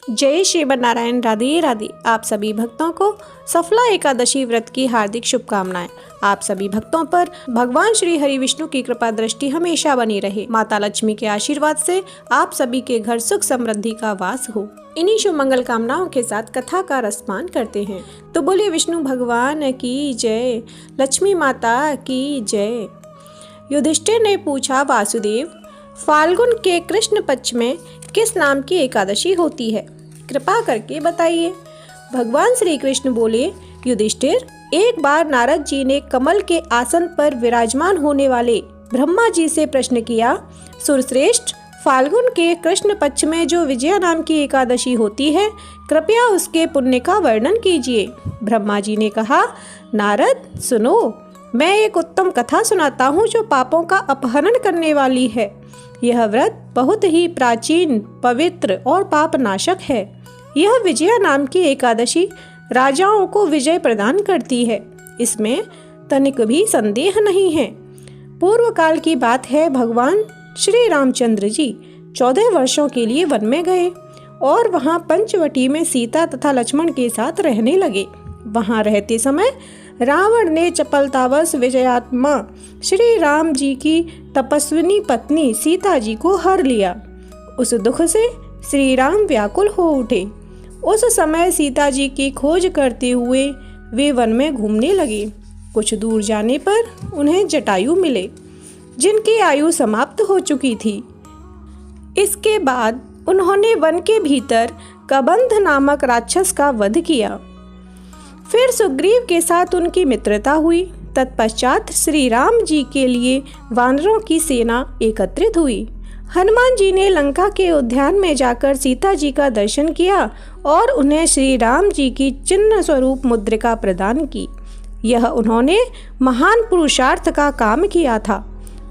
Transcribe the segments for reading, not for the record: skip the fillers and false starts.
जय श्रीमन नारायण। राधे राधे। आप सभी भक्तों को सफला एकादशी व्रत की हार्दिक शुभकामनाएं। आप सभी भक्तों पर भगवान श्री हरि विष्णु की कृपा दृष्टि हमेशा बनी रहे। माता लक्ष्मी के आशीर्वाद से आप सभी के घर सुख समृद्धि का वास हो। इन्हीं शुभ मंगल कामनाओं के साथ कथा का रसपान करते हैं। तो बोलिए विष्णु भगवान की जय, लक्ष्मी माता की जय। युधिष्ठिर ने पूछा, वासुदेव, फाल्गुन के कृष्ण पक्ष में किस नाम की एकादशी होती है? कृपा करके बताइए। भगवान श्री कृष्ण बोले, युधिष्ठिर, एक बार नारद जी ने कमल के आसन पर विराजमान होने वाले ब्रह्मा जी से प्रश्न किया, सुरश्रेष्ठ, फाल्गुन के कृष्ण पक्ष में जो विजया नाम की एकादशी होती है, कृपया उसके पुण्य का वर्णन कीजिए। ब्रह्मा जी ने कहा, नारद सुनो, मैं एक उत्तम कथा सुनाता हूँ जो पापों का अपहरण करने वाली है। यह व्रत बहुत ही प्राचीन, पवित्र और पाप नाशक है। यह विजया नाम की एकादशी राजाओं को विजय प्रदान करती है, इसमें तनिक भी संदेह नहीं है। पूर्व काल की बात है, भगवान श्री रामचंद्र जी 14 वर्षों के लिए वन में गए और वहां पंचवटी में सीता तथा लक्ष्मण के साथ रहने लगे। वहां रहते समय रावण ने चपलतावश विजयात्मा श्री राम जी की तपस्विनी पत्नी सीता जी को हर लिया। उस दुख से श्री राम व्याकुल हो उठे। उस समय सीता जी की खोज करते हुए वे वन में घूमने लगे। कुछ दूर जाने पर उन्हें जटायु मिले, जिनकी आयु समाप्त हो चुकी थी। इसके बाद उन्होंने वन के भीतर कबंध नामक राक्षस का वध किया। फिर सुग्रीव के साथ उनकी मित्रता हुई। तत्पश्चात श्री राम जी के लिए वानरों की सेना एकत्रित हुई। हनुमान जी ने लंका के उद्यान में जाकर सीता जी का दर्शन किया और उन्हें श्री राम जी की चिन्ह स्वरूप मुद्रिका प्रदान की। यह उन्होंने महान पुरुषार्थ का काम किया था।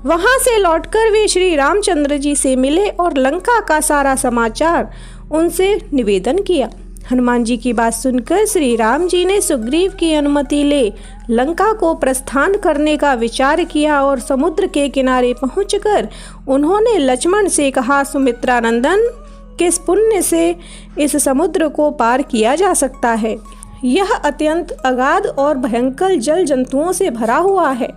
वहां से लौटकर वे श्री रामचंद्र जी से मिले और लंका का सारा समाचार उनसे निवेदन किया। हनुमान जी की बात सुनकर श्री राम जी ने सुग्रीव की अनुमति ले लंका को प्रस्थान करने का विचार किया और समुद्र के किनारे पहुंचकर उन्होंने लक्ष्मण से कहा, सुमित्रानंदन, किस पुण्य से इस समुद्र को पार किया जा सकता है? यह अत्यंत अगाध और भयंकर जल जंतुओं से भरा हुआ है।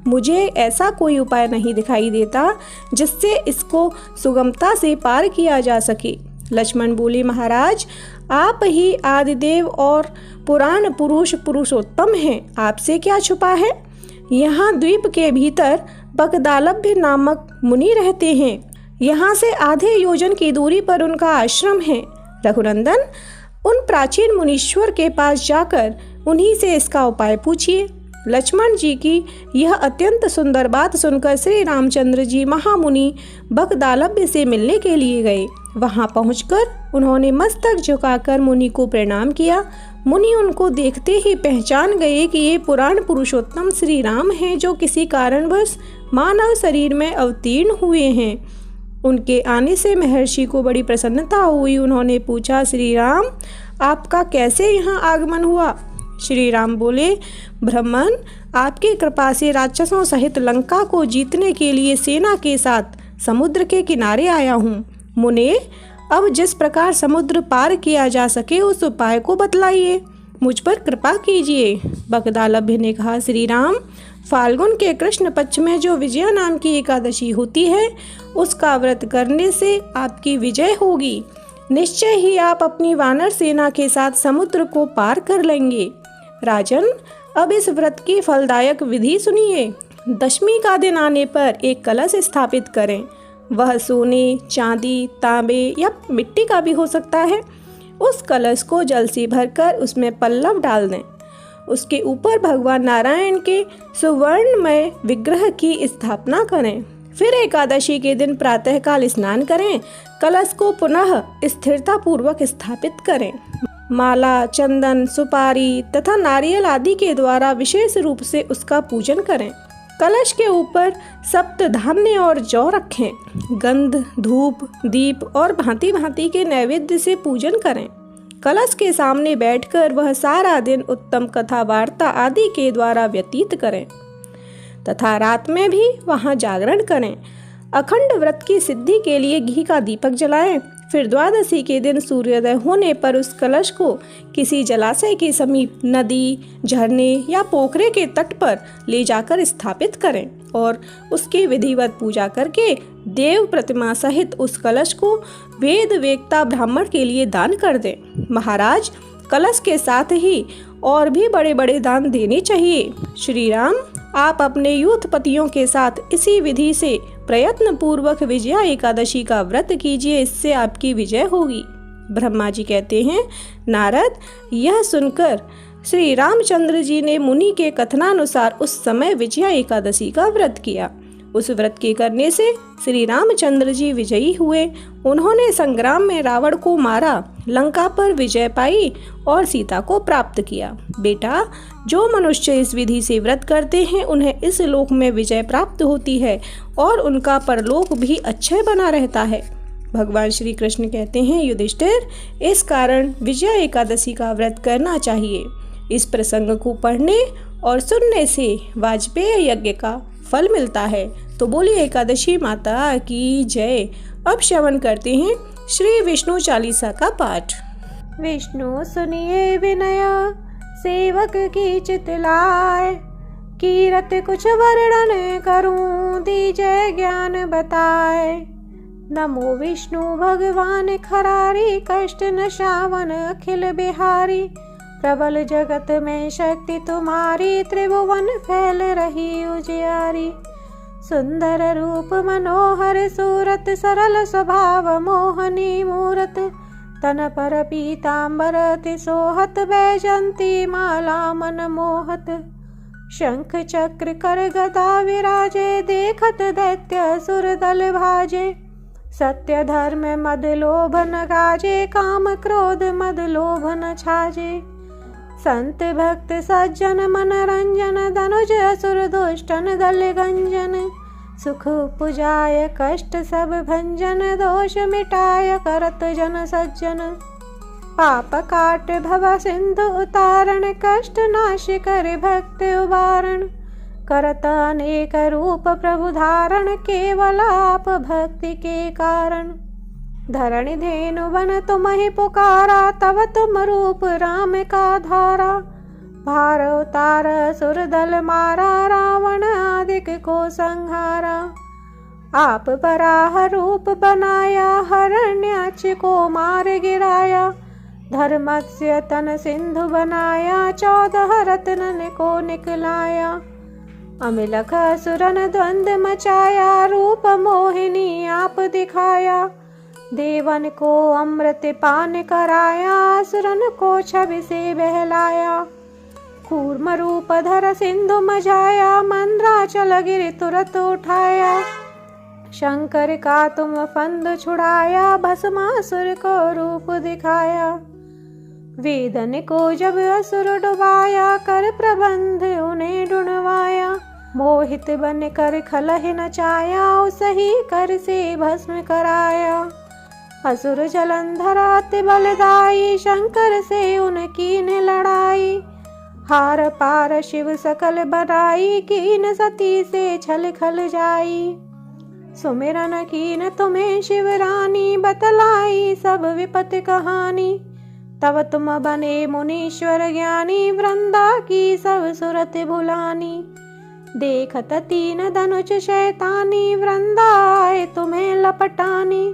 मुझे ऐसा कोई उपाय नहीं दिखाई देता जिससे इसको सुगमता से पार किया जा सके। लक्ष्मण बोले, महाराज, आप ही आदिदेव और पुराण पुरुष पुरुषोत्तम हैं, आपसे क्या छुपा है? यहाँ द्वीप के भीतर बगदालभ्य नामक मुनि रहते हैं। यहाँ से आधे योजन की दूरी पर उनका आश्रम है। रघुनंदन, उन प्राचीन मुनीश्वर के पास जाकर उन्हीं से इसका उपाय पूछिए। लक्ष्मण जी की यह अत्यंत सुंदर बात सुनकर श्री रामचंद्र जी महामुनि बगदालभ्य से मिलने के लिए गए। वहां पहुंचकर उन्होंने मस्तक झुकाकर मुनि को प्रणाम किया। मुनि उनको देखते ही पहचान गए कि ये पुराण पुरुषोत्तम श्री राम हैं, जो किसी कारणवश मानव शरीर में अवतीर्ण हुए हैं। उनके आने से महर्षि को बड़ी प्रसन्नता हुई। उन्होंने पूछा, श्री राम, आपका कैसे यहाँ आगमन हुआ? श्री राम बोले, ब्राह्मण, आपकी कृपा से राक्षसों सहित लंका को जीतने के लिए सेना के साथ समुद्र के किनारे आया हूँ। मुने, अब जिस प्रकार समुद्र पार किया जा सके उस उपाय को बतलाइए, मुझ पर कृपा कीजिए। बगदालभ्य ने कहा, श्री राम, फाल्गुन के कृष्ण पक्ष में जो विजया नाम की एकादशी होती है, उसका व्रत करने से आपकी विजय होगी। निश्चय ही आप अपनी वानर सेना के साथ समुद्र को पार कर लेंगे। राजन, अब इस व्रत की फलदायक विधि सुनिए। दशमी का दिन आने पर एक कलश स्थापित करें। वह सोने, चांदी, तांबे या मिट्टी का भी हो सकता है। उस कलश को जल से भरकर उसमें पल्लव डाल दें। उसके ऊपर भगवान नारायण के सुवर्णमय विग्रह की स्थापना करें। फिर एकादशी के दिन प्रातःकाल स्नान करें। कलश को पुनः स्थिरता पूर्वक स्थापित करें। माला, चंदन, सुपारी तथा नारियल आदि के द्वारा विशेष रूप से उसका पूजन करें। कलश के ऊपर सप्त धान्य और जौ रखें। गंध, धूप, दीप और भांति भांति के नैवेद्य से पूजन करें। कलश के सामने बैठकर वह सारा दिन उत्तम कथा वार्ता आदि के द्वारा व्यतीत करें तथा रात में भी वहां जागरण करें। अखंड व्रत की सिद्धि के लिए घी का दीपक जलाएं। फिर द्वादशी के दिन सूर्योदय होने पर उस कलश को किसी जलाशय के समीप, नदी, झरने या पोखरे के तट पर ले जाकर स्थापित करें और उसकी विधिवत पूजा करके देव प्रतिमा सहित उस कलश को वेद वेत्ता ब्राह्मण के लिए दान कर दें। महाराज, कलश के साथ ही और भी बड़े बड़े दान देने चाहिए। श्री राम, आप अपने यूथपतियों के साथ इसी विधि से प्रयत्न पूर्वक विजया एकादशी का व्रत कीजिए, इससे आपकी विजय होगी। ब्रह्मा जी कहते हैं, नारद, यह सुनकर श्री रामचंद्र जी ने मुनि के कथनानुसार उस समय विजया एकादशी का व्रत किया। उस व्रत के करने से श्री रामचंद्र जी विजयी हुए। उन्होंने संग्राम में रावण को मारा, लंका पर विजय पाई और सीता को प्राप्त किया। बेटा, जो मनुष्य इस विधि से व्रत करते हैं उन्हें इस लोक में विजय प्राप्त होती है और उनका परलोक भी अच्छे बना रहता है। भगवान श्री कृष्ण कहते हैं, युधिष्ठिर, इस कारण विजया एकादशी का व्रत करना चाहिए। इस प्रसंग को पढ़ने और सुनने से वाजपेय यज्ञ का फल मिलता है। तो बोलिए एकादशी माता की जय। अब श्रवण करते हैं श्री विष्णु चालीसा का पाठ। विष्णु सुनिए विनय, सेवक की चितलाय, कीरत कुछ वर्णन करूं, दीजय ज्ञान बताए। नमो विष्णु भगवान खरारी, कष्ट नशावन अखिल बिहारी। प्रबल जगत में शक्ति तुम्हारी, त्रिभुवन फैल रही उजियारी। सुंदर रूप मनोहर सूरत, सरल स्वभाव मोहनी मूरत। तन पर पीतांबर तिसोहत, बैजंती माला मन मोहत। शंख चक्र कर गदा विराजे, देखत दैत्य सुर दल भाजे। सत्य धर्म मद लोभ न गाजे, काम क्रोध मद लोभ न छाजे। संत भक्त सज्जन मनरंजन, धनुज असुर दुष्टन दल गंजन। सुख उपजाय कष्ट सब भंजन, दोष मिटाय करत जन सज्जन। पाप काट भव सिंधु उतारण, कष्ट नाश कर भक्त उबारण। करत अनेक रूप प्रभु धारण, केवल आप भक्ति के कारण। धरणि धेनु बन तुम ही पुकारा, तब तुम रूप राम का धारा। भार उतार सुर दल मारा, रावण आदिक को संहारा। आप बराह रूप बनाया, हिरण्याक्ष को मार गिराया। धर्मस्य तन सिंधु बनाया, 14 रत्नन को निकलाया। अमिलख असुरन द्वंद्व मचाया, रूप मोहिनी आप दिखाया। देवन को अमृत पान कराया, असुरन को छवि से बहलाया। कूर्म रूप धर सिंधु मजाया, मंद्राचल गिर तुरत उठाया। शंकर का तुम फंद छुड़ाया, भस्मासुर को रूप दिखाया। वेदन को जब असुर डुबाया, कर प्रबंध उन्हें ढूंढवाया। मोहित बन कर खलह नचाया, उसही कर से भस्म कराया। असुर जलंधर अति बलदाई, शंकर से उनकी ने लड़ाई। हार पार शिव सकल बनाई, कीन सती से छल खल जाई। सुमिरन कीन तुम्हें शिव रानी, बतलाई सब विपत कहानी। तब तुम बने मुनीश्वर ज्ञानी, वृंदा की सब सुरत भुलानी। देखत 3 धनुष शैतानी, वृंदा आए तुम्हें लपटानी।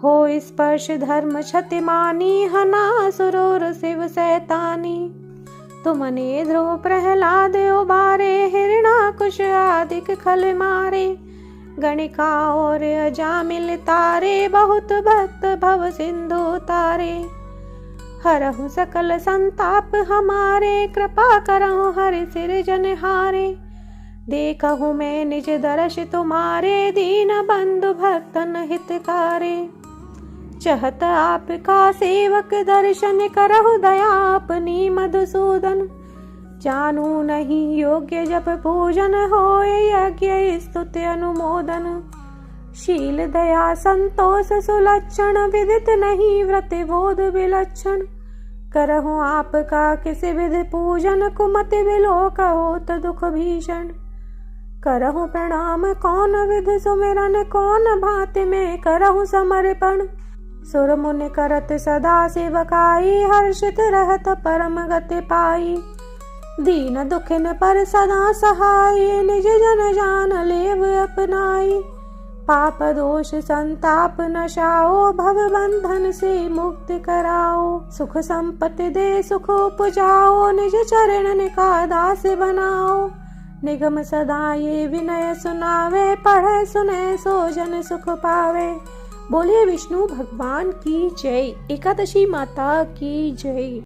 हो स्पर्श धर्म क्षतिमानी, हना सुरूर शिव सैतानी। तुमने ध्रुव प्रहलाद उबारे, हिरणाकुश आदिक खल मारे। गणिका और अजामिल तारे, बहुत भक्त भव सिंधु तारे। हरहु सकल संताप हमारे, कृपा करहु हरि सिरजनहारे। देखहु मैं निज दर्श तुम्हारे, दीन बंधु भक्तन हितकारे। चहत आपका सेवक दर्शन, करहु दया अपनी मधुसूदन। जानू नहीं योग्य जप पूजन, होए यज्ञ स्तुति अनुमोदन। शील दया संतोष सुलक्षण, विदित नहीं व्रत बोध विलक्षण। करहु आपका किसी विधि पूजन, कुमति विलोक होत दुख भीषण। करहु प्रणाम कौन विधि सुमिरन, कौन भांति में करहु समर्पण। सुर मुनि करत सदा सेवकाई, हर्षित रहत परम गति पाई। दीन दुखिन पर सदा सहाय, निज जन जान लेव अपनाई। पाप दोष संताप नशाओ, भव बंधन से मुक्त कराओ। सुख संपत्ति दे सुख उपजाओ, निज चरण निका दास बनाओ। निगम सदा ये विनय सुनावे, पढ़े सुने सो जन सुख पावे। बोलिए विष्णु भगवान की जय। एकादशी माता की जय।